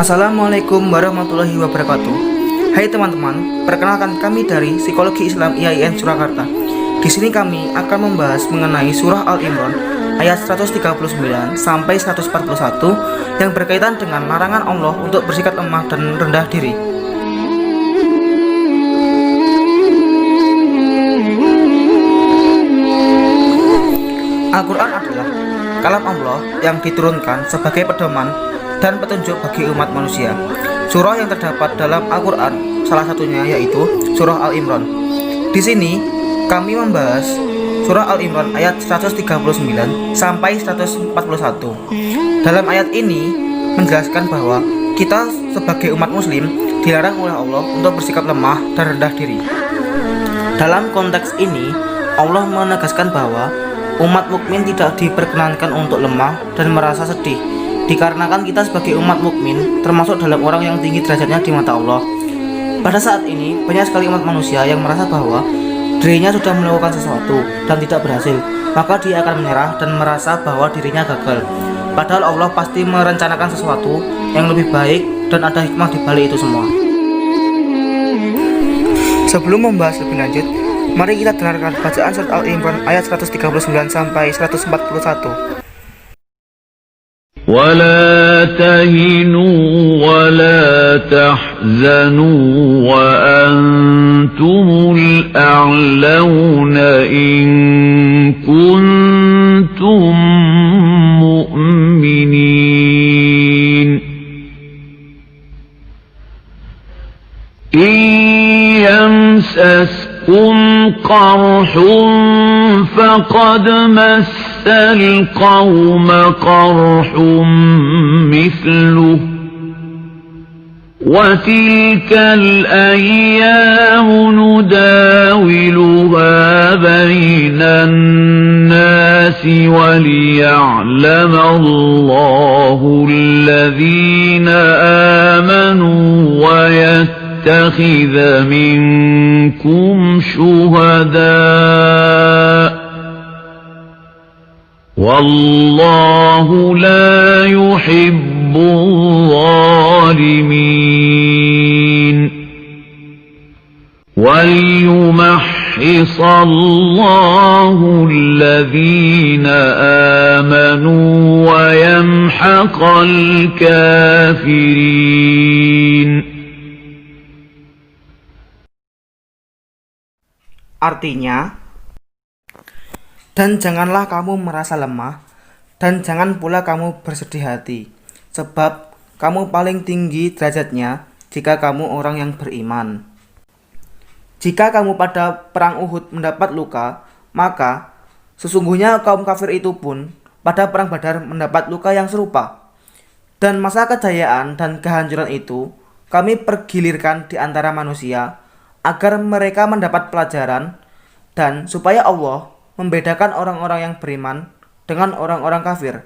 Assalamualaikum warahmatullahi wabarakatuh. Hai teman-teman, perkenalkan kami dari Psikologi Islam IAIN Surakarta. Di sini kami akan membahas mengenai surah Al-Imran ayat 139 sampai 141 yang berkaitan dengan larangan Allah untuk bersikap lemah dan rendah diri. Al-Quran adalah kalam Allah yang diturunkan sebagai pedoman dan petunjuk bagi umat manusia. Surah yang terdapat dalam Al-Quran salah satunya yaitu surah Al-Imran. Di sini kami membahas surah Al-Imran ayat 139 sampai 141. Dalam ayat ini menjelaskan bahwa kita sebagai umat muslim dilarang oleh Allah untuk bersikap lemah dan rendah diri. Dalam konteks ini Allah menegaskan bahwa umat mukmin tidak diperkenankan untuk lemah dan merasa sedih, dikarenakan kita sebagai umat mukmin termasuk dalam orang yang tinggi derajatnya di mata Allah. Pada saat ini banyak sekali umat manusia yang merasa bahwa dirinya sudah melakukan sesuatu dan tidak berhasil, maka dia akan menyerah dan merasa bahwa dirinya gagal. Padahal Allah pasti merencanakan sesuatu yang lebih baik dan ada hikmah di balik itu semua. Sebelum membahas lebih lanjut, mari kita dengarkan bacaan surat Al-Imran ayat 139 sampai 141. ولا تهنوا ولا تحزنوا وأنتم الأعلون إن كنتم مؤمنين إن يمسسكم قرح فقد مس القوم قرح مثله وتلك الأيام نداولها بين الناس وليعلم الله الذين آمنوا ويتخذ منكم شهداء والله لا يحب الظالمين وليمحص الله الذين آمنوا ويمحق الكافرين. Artinya, dan janganlah kamu merasa lemah, dan jangan pula kamu bersedih hati, sebab kamu paling tinggi derajatnya jika kamu orang yang beriman. Jika kamu pada perang Uhud mendapat luka, maka sesungguhnya kaum kafir itu pun pada perang Badar mendapat luka yang serupa. Dan masa kejayaan dan kehancuran itu kami pergilirkan di antara manusia, agar mereka mendapat pelajaran, dan supaya Allah membedakan orang-orang yang beriman dengan orang-orang kafir,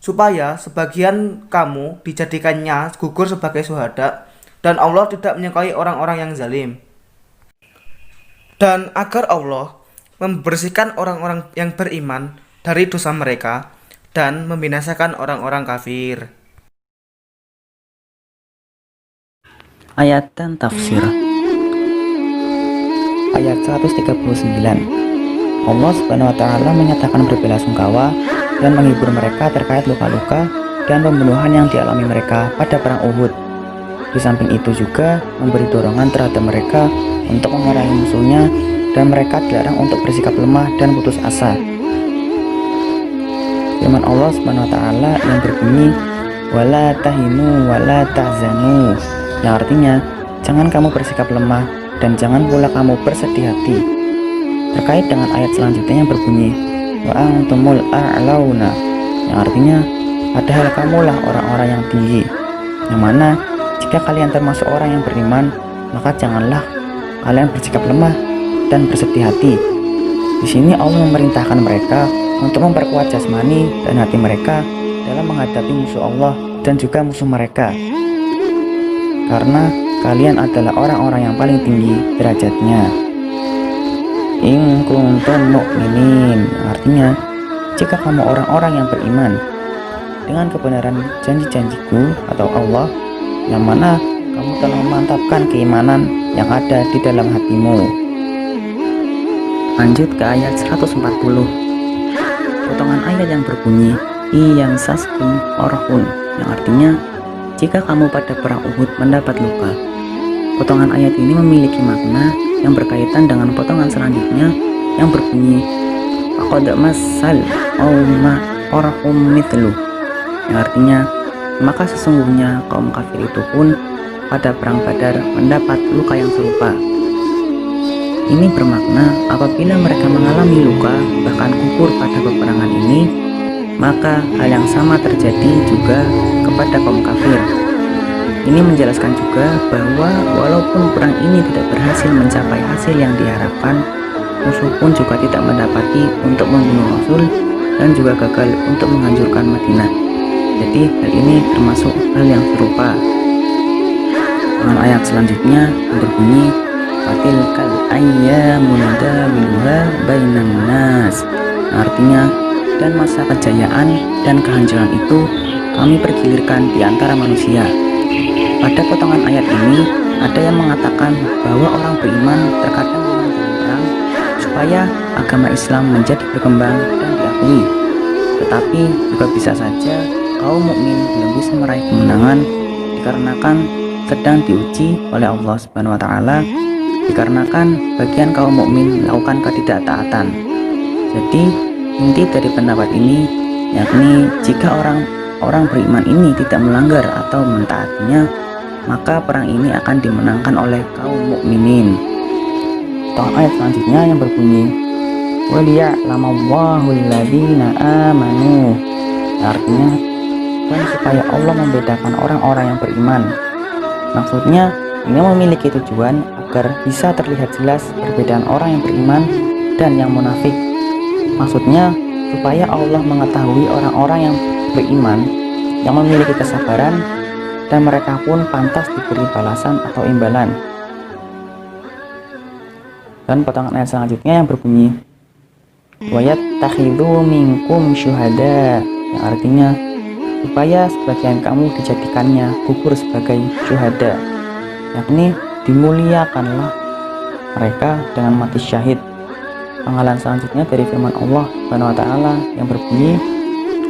supaya sebagian kamu dijadikannya gugur sebagai syuhada, dan Allah tidak menyukai orang-orang yang zalim, dan agar Allah membersihkan orang-orang yang beriman dari dosa mereka dan membinasakan orang-orang kafir. Ayat dan tafsir. Ayat 139. Allah Subhanahu wa Ta'ala menyatakan berbelasungkawa dan menghibur mereka terkait luka-luka dan pembunuhan yang dialami mereka pada perang Uhud. Di samping itu juga memberi dorongan terhadap mereka untuk memarahi musuhnya, dan mereka dilarang untuk bersikap lemah dan putus asa. Firman Allah Subhanahu wa Ta'ala yang berbunyi, wala tahinu wala tahzanu, yang artinya jangan kamu bersikap lemah dan jangan pula kamu bersedih hati. Terkait dengan ayat selanjutnya yang berbunyi wa antumul a'launa, yang artinya padahal kamulah orang-orang yang tinggi, yang mana jika kalian termasuk orang yang beriman, maka janganlah kalian bersikap lemah dan bersedih hati. Di sini Allah memerintahkan mereka untuk memperkuat jasmani dan hati mereka dalam menghadapi musuh Allah dan juga musuh mereka, karena kalian adalah orang-orang yang paling tinggi derajatnya. In kuntum mu'minin, artinya jika kamu orang-orang yang beriman dengan kebenaran janji-janjiku atau Allah, yang mana kamu telah memantapkan keimanan yang ada di dalam hatimu. Lanjut ke ayat 140. Potongan ayat yang berbunyi iyang saskum orhun, yang artinya jika kamu pada perang Uhud mendapat luka. Potongan ayat ini memiliki makna yang berkaitan dengan potongan selanjutnya yang berbunyi faqad massal qauma orhum mithlu, yang artinya maka sesungguhnya kaum kafir itu pun pada perang Badar mendapat luka yang serupa. Ini bermakna apabila mereka mengalami luka bahkan gugur pada peperangan ini, maka hal yang sama terjadi juga kepada kaum kafir. Ini menjelaskan juga bahwa walaupun perang ini tidak berhasil mencapai hasil yang diharapkan, musuh pun juga tidak mendapati untuk membunuh Rasul dan juga gagal untuk menghancurkan Madinah. Jadi hal ini termasuk hal yang serupa. Dengan ayat selanjutnya yang berbunyi fatilkal ayyamu nudawiluha bainan nas, artinya dan masa kejayaan dan kehancuran itu kami pergilirkan di antara manusia. Pada potongan ayat ini ada yang mengatakan bahwa orang beriman terkadang menang dalam perang supaya agama Islam menjadi berkembang dan diakui. Tetapi juga bisa saja kaum mukmin belum bisa meraih kemenangan dikarenakan sedang diuji oleh Allah Subhanahu wa taala, dikarenakan bagian kaum mukmin melakukan ketidaktaatan. Jadi inti dari pendapat ini yakni jika orang beriman ini tidak melanggar atau mentaatinya, maka perang ini akan dimenangkan oleh kaum mukminin. Ayat selanjutnya yang berbunyi waliya'lamallahu alladziina aamanu, artinya dan supaya Allah membedakan orang-orang yang beriman. Maksudnya ini memiliki tujuan agar bisa terlihat jelas perbedaan orang yang beriman dan yang munafik. Maksudnya supaya Allah mengetahui orang-orang yang beriman yang memiliki kesabaran dan mereka pun pantas diberi balasan atau imbalan. Dan potongan ayat selanjutnya yang berbunyi wayattakhidhu minkum syuhada, yang artinya supaya sebagian kamu dijadikannya gugur sebagai syuhada, yakni dimuliakanlah mereka dengan mati syahid. Penggalan selanjutnya dari firman Allah Subhanahu wa taala yang berbunyi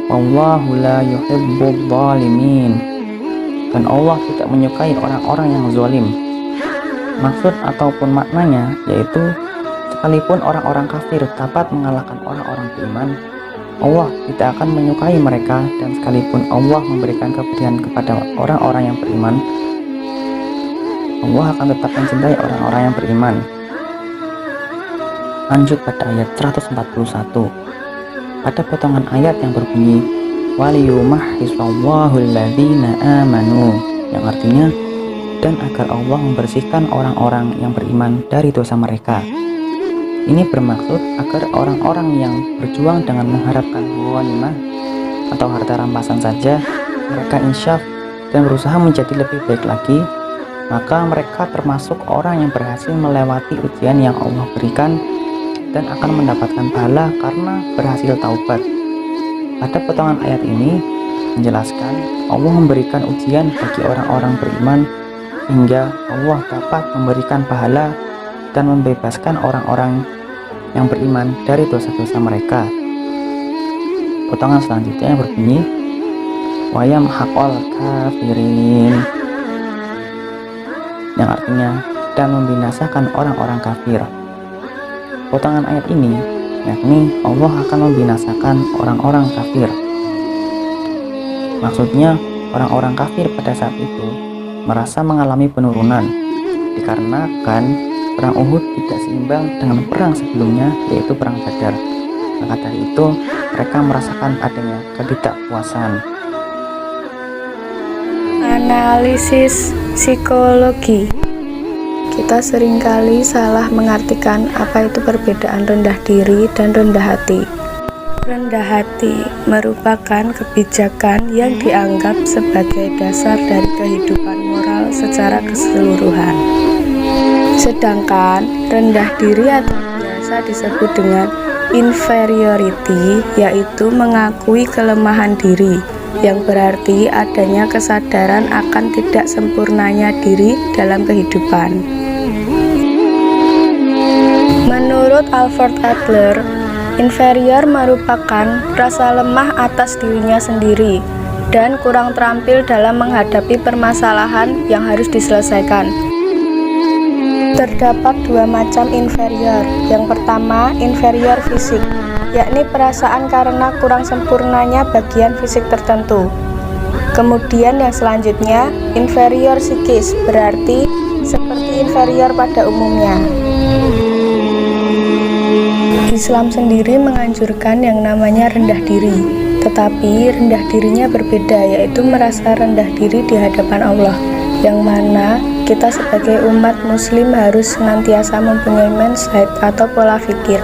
wallahu la yuhibbul zalimin, dan Allah tidak menyukai orang-orang yang zalim. Maksud ataupun maknanya yaitu sekalipun orang-orang kafir dapat mengalahkan orang-orang beriman, Allah tidak akan menyukai mereka, dan sekalipun Allah memberikan kebaikan kepada orang-orang yang beriman, Allah akan tetap mencintai orang-orang yang beriman. Lanjut pada ayat 141. Pada potongan ayat yang berbunyi waliyumahhisallahu alladziina aamanu, yang artinya dan agar Allah membersihkan orang-orang yang beriman dari dosa mereka. Ini bermaksud agar orang-orang yang berjuang dengan mengharapkan ghanimah atau harta rampasan saja, mereka insyaf dan berusaha menjadi lebih baik lagi, maka mereka termasuk orang yang berhasil melewati ujian yang Allah berikan dan akan mendapatkan pahala karena berhasil taubat. Pada potongan ayat ini menjelaskan Allah memberikan ujian bagi orang-orang beriman hingga Allah dapat memberikan pahala dan membebaskan orang-orang yang beriman dari dosa-dosa mereka. Potongan selanjutnya yang berbunyi wayamhaqal kafirin, yang artinya dan membinasakan orang-orang kafir. Potongan ayat ini yakni Allah akan membinasakan orang-orang kafir. Maksudnya orang-orang kafir pada saat itu merasa mengalami penurunan dikarenakan perang Uhud tidak seimbang dengan perang sebelumnya, yaitu perang Badar. Maka dari itu mereka merasakan adanya ketidakpuasan. Analisis psikologi. Kita seringkali salah mengartikan apa itu perbedaan rendah diri dan rendah hati. Rendah hati merupakan kebijakan yang dianggap sebagai dasar dari kehidupan moral secara keseluruhan. Sedangkan rendah diri atau biasa disebut dengan inferiority, yaitu mengakui kelemahan diri yang berarti adanya kesadaran akan tidak sempurnanya diri dalam kehidupan. Menurut Alfred Adler, inferior merupakan rasa lemah atas dirinya sendiri dan kurang terampil dalam menghadapi permasalahan yang harus diselesaikan. Terdapat dua macam inferior. Yang pertama, inferior fisik, yakni perasaan karena kurang sempurnanya bagian fisik tertentu. Kemudian yang selanjutnya, inferior psikis, berarti seperti inferior pada umumnya. Islam sendiri menganjurkan yang namanya rendah diri, tetapi rendah dirinya berbeda, yaitu merasa rendah diri di hadapan Allah, yang mana kita sebagai umat muslim harus senantiasa mempunyai mindset atau pola pikir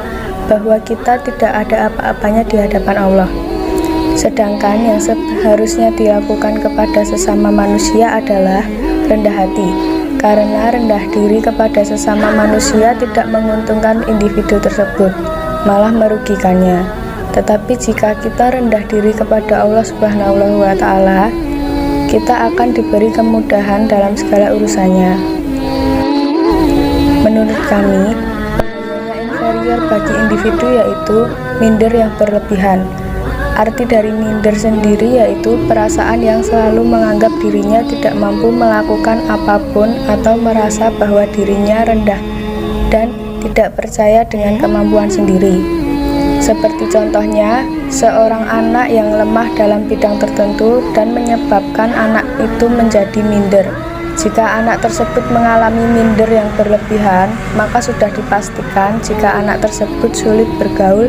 bahwa kita tidak ada apa-apanya di hadapan Allah. Sedangkan yang seharusnya dilakukan kepada sesama manusia adalah rendah hati, karena rendah diri kepada sesama manusia tidak menguntungkan individu tersebut, malah merugikannya. Tetapi jika kita rendah diri kepada Allah Subhanahu wa Ta'ala, kita akan diberi kemudahan dalam segala urusannya. Menurut kami, bahayanya inferior bagi individu yaitu minder yang berlebihan. Arti dari minder sendiri yaitu perasaan yang selalu menganggap dirinya tidak mampu melakukan apapun atau merasa bahwa dirinya rendah dan tidak percaya dengan kemampuan sendiri. Seperti contohnya, seorang anak yang lemah dalam bidang tertentu dan menyebabkan anak itu menjadi minder. Jika anak tersebut mengalami minder yang berlebihan, maka sudah dipastikan jika anak tersebut sulit bergaul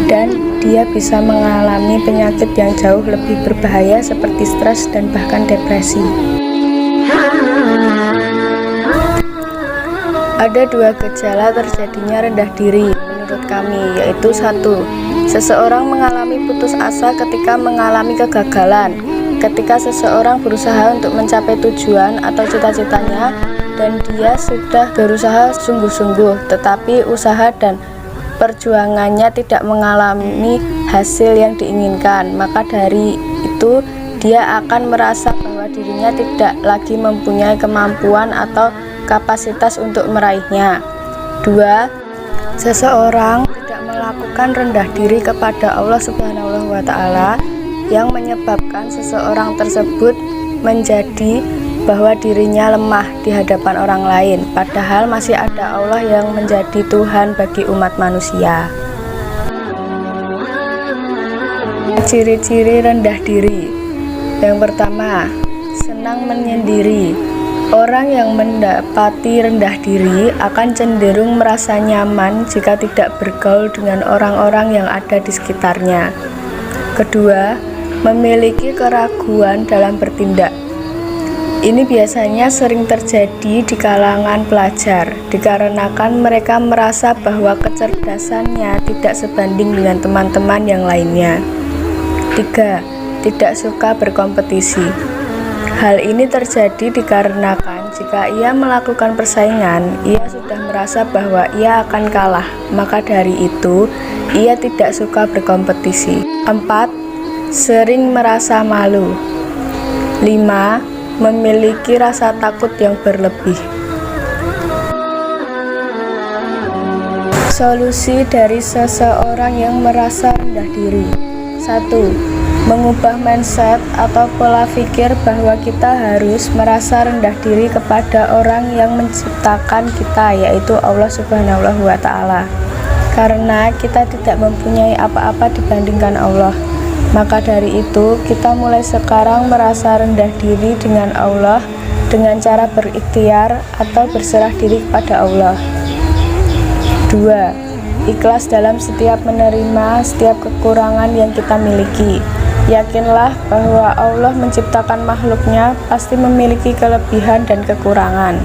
dan dia bisa mengalami penyakit yang jauh lebih berbahaya seperti stres dan bahkan depresi. Ada dua gejala terjadinya rendah diri menurut kami, yaitu 1. Seseorang mengalami putus asa ketika mengalami kegagalan. Ketika seseorang berusaha untuk mencapai tujuan atau cita-citanya dan dia sudah berusaha sungguh-sungguh, tetapi usaha dan perjuangannya tidak mengalami hasil yang diinginkan, maka dari itu dia akan merasa bahwa dirinya tidak lagi mempunyai kemampuan atau kapasitas untuk meraihnya. 2. Seseorang tidak melakukan rendah diri kepada Allah Subhanahu wa Ta'ala, yang menyebabkan seseorang tersebut menjadi bahwa dirinya lemah di hadapan orang lain, padahal masih ada Allah yang menjadi Tuhan bagi umat manusia. Ciri-ciri rendah diri. Yang pertama, senang menyendiri. Orang yang mendapati rendah diri akan cenderung merasa nyaman jika tidak bergaul dengan orang-orang yang ada di sekitarnya. Kedua, memiliki keraguan dalam bertindak. Ini biasanya sering terjadi di kalangan pelajar, dikarenakan mereka merasa bahwa kecerdasannya tidak sebanding dengan teman-teman yang lainnya. 3. Tidak suka berkompetisi. Hal ini terjadi dikarenakan jika ia melakukan persaingan, ia sudah merasa bahwa ia akan kalah, maka dari itu ia tidak suka berkompetisi. 4. Sering merasa malu. 5. Memiliki rasa takut yang berlebih. Solusi dari seseorang yang merasa rendah diri. 1. Mengubah mindset atau pola pikir bahwa kita harus merasa rendah diri kepada orang yang menciptakan kita, yaitu Allah Subhanahu wa Ta'ala. Karena kita tidak mempunyai apa-apa dibandingkan Allah, maka dari itu kita mulai sekarang merasa rendah diri dengan Allah dengan cara berikhtiar atau berserah diri kepada Allah. 2. Ikhlas dalam setiap menerima setiap kekurangan yang kita miliki. Yakinlah bahwa Allah menciptakan makhluknya pasti memiliki kelebihan dan kekurangan.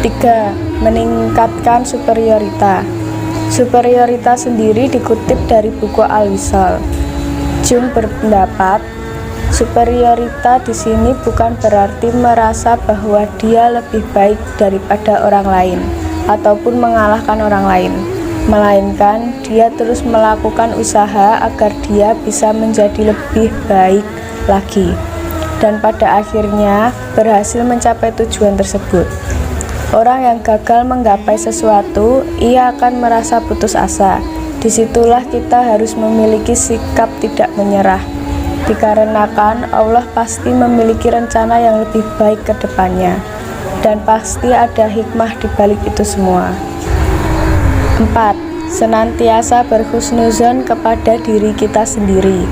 3. Meningkatkan superioritas. Superioritas sendiri dikutip dari buku Al-Wisal. Jung berpendapat, superioritas di sini bukan berarti merasa bahwa dia lebih baik daripada orang lain ataupun mengalahkan orang lain. melainkan dia terus melakukan usaha agar dia bisa menjadi lebih baik lagi, dan pada akhirnya berhasil mencapai tujuan tersebut. Orang yang gagal menggapai sesuatu, ia akan merasa putus asa. Disitulah kita harus memiliki sikap tidak menyerah, dikarenakan Allah pasti memiliki rencana yang lebih baik ke depannya, dan pasti ada hikmah di balik itu semua. 4. Senantiasa berhusnuzon kepada diri kita sendiri.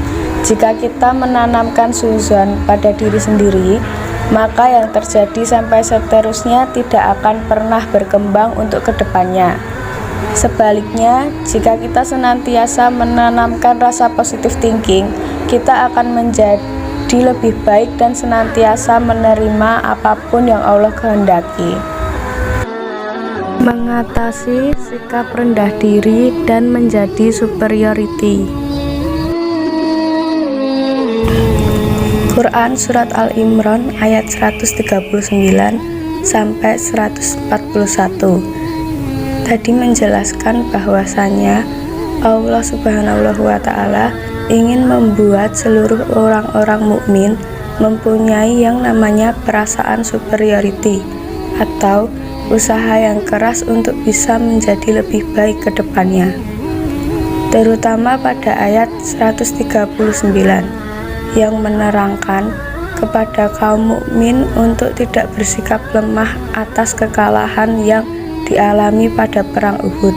Jika kita menanamkan suzon pada diri sendiri, maka yang terjadi sampai seterusnya tidak akan pernah berkembang untuk kedepannya. Sebaliknya, jika kita senantiasa menanamkan rasa positive thinking, kita akan menjadi lebih baik dan senantiasa menerima apapun yang Allah kehendaki. Mengatasi sikap rendah diri dan menjadi superiority. Quran Surat Al-Imran ayat 139 sampai 141 tadi menjelaskan bahwasanya Allah Subhanahu wa Ta'ala ingin membuat seluruh orang-orang mukmin mempunyai yang namanya perasaan superiority atau usaha yang keras untuk bisa menjadi lebih baik ke depannya, terutama pada ayat 139 yang menerangkan kepada kaum mukmin untuk tidak bersikap lemah atas kekalahan yang dialami pada perang Uhud.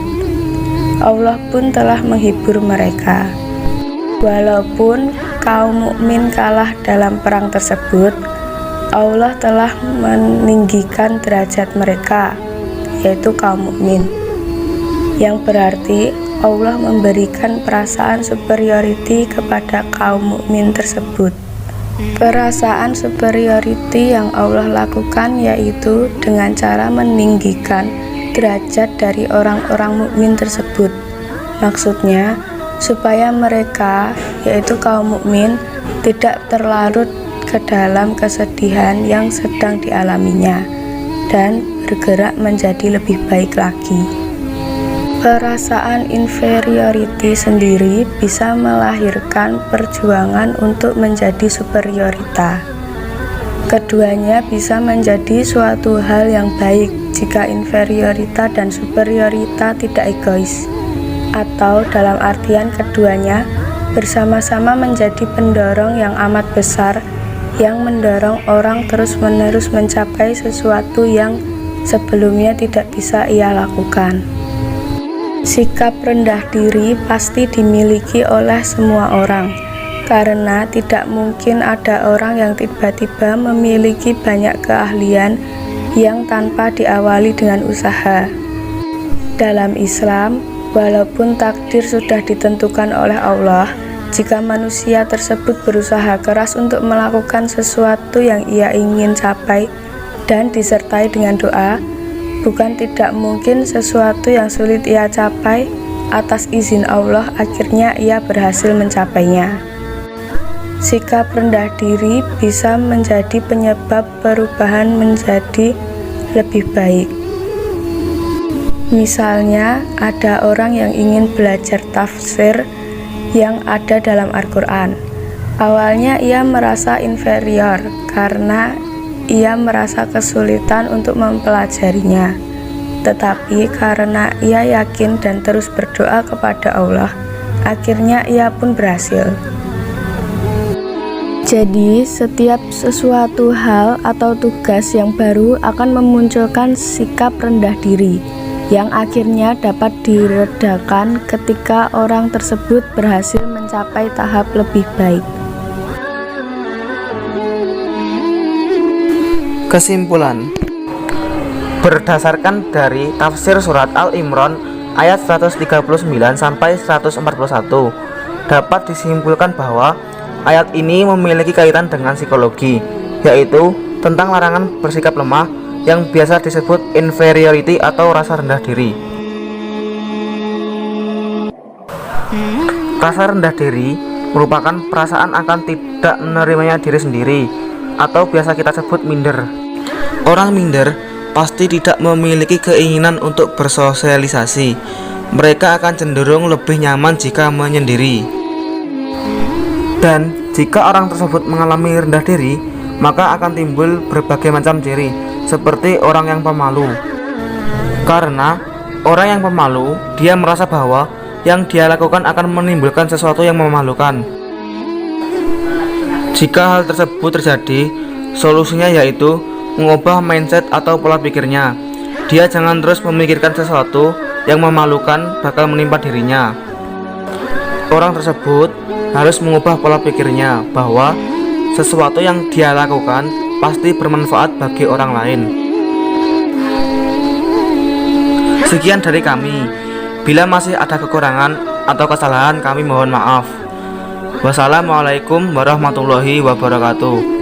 Allah pun telah menghibur mereka. Walaupun kaum mukmin kalah dalam perang tersebut, Allah telah meninggikan derajat mereka, yaitu kaum mukmin, yang berarti Allah memberikan perasaan superiority kepada kaum mukmin tersebut. Perasaan superiority yang Allah lakukan yaitu dengan cara meninggikan derajat dari orang-orang mukmin tersebut. Maksudnya, supaya mereka, yaitu kaum mukmin, tidak terlarut ke dalam kesedihan yang sedang dialaminya dan bergerak menjadi lebih baik lagi. Perasaan inferiority sendiri bisa melahirkan perjuangan untuk menjadi superiorita. Keduanya bisa menjadi suatu hal yang baik jika inferiorita dan superiorita tidak egois, atau dalam artian keduanya bersama-sama menjadi pendorong yang amat besar yang mendorong orang terus-menerus mencapai sesuatu yang sebelumnya tidak bisa ia lakukan. Sikap rendah diri pasti dimiliki oleh semua orang, karena tidak mungkin ada orang yang tiba-tiba memiliki banyak keahlian yang tanpa diawali dengan usaha. Dalam Islam, walaupun takdir sudah ditentukan oleh Allah, jika manusia tersebut berusaha keras untuk melakukan sesuatu yang ia ingin capai dan disertai dengan doa, bukan tidak mungkin sesuatu yang sulit ia capai, atas izin Allah akhirnya ia berhasil mencapainya. Sikap rendah diri bisa menjadi penyebab perubahan menjadi lebih baik. Misalnya, ada orang yang ingin belajar tafsir yang ada dalam Al-Quran. Awalnya ia merasa inferior karena ia merasa kesulitan untuk mempelajarinya, tetapi karena ia yakin dan terus berdoa kepada Allah, akhirnya ia pun berhasil. Jadi, setiap sesuatu hal atau tugas yang baru akan memunculkan sikap rendah diri, yang akhirnya dapat diredakan ketika orang tersebut berhasil mencapai tahap lebih baik. Kesimpulan, berdasarkan dari tafsir surat Al-Imran ayat 139 sampai 141, dapat disimpulkan bahwa ayat ini memiliki kaitan dengan psikologi, yaitu tentang larangan bersikap lemah yang biasa disebut inferiority atau rasa rendah diri. Rasa rendah diri merupakan perasaan akan tidak menerimanya diri sendiri, atau biasa kita sebut minder. Orang minder pasti tidak memiliki keinginan untuk bersosialisasi. mereka akan cenderung lebih nyaman jika menyendiri. Dan jika orang tersebut mengalami rendah diri, maka akan timbul berbagai macam ciri, seperti orang yang pemalu. Karena orang yang pemalu, dia merasa bahwa yang dia lakukan akan menimbulkan sesuatu yang memalukan. Jika hal tersebut terjadi, solusinya yaitu mengubah mindset atau pola pikirnya. Dia jangan terus memikirkan sesuatu yang memalukan bakal menimpa dirinya. Orang tersebut harus mengubah pola pikirnya bahwa sesuatu yang dia lakukan pasti bermanfaat bagi orang lain. Sekian dari kami. Bila masih ada kekurangan atau kesalahan, kami mohon maaf. Wassalamualaikum warahmatullahi wabarakatuh.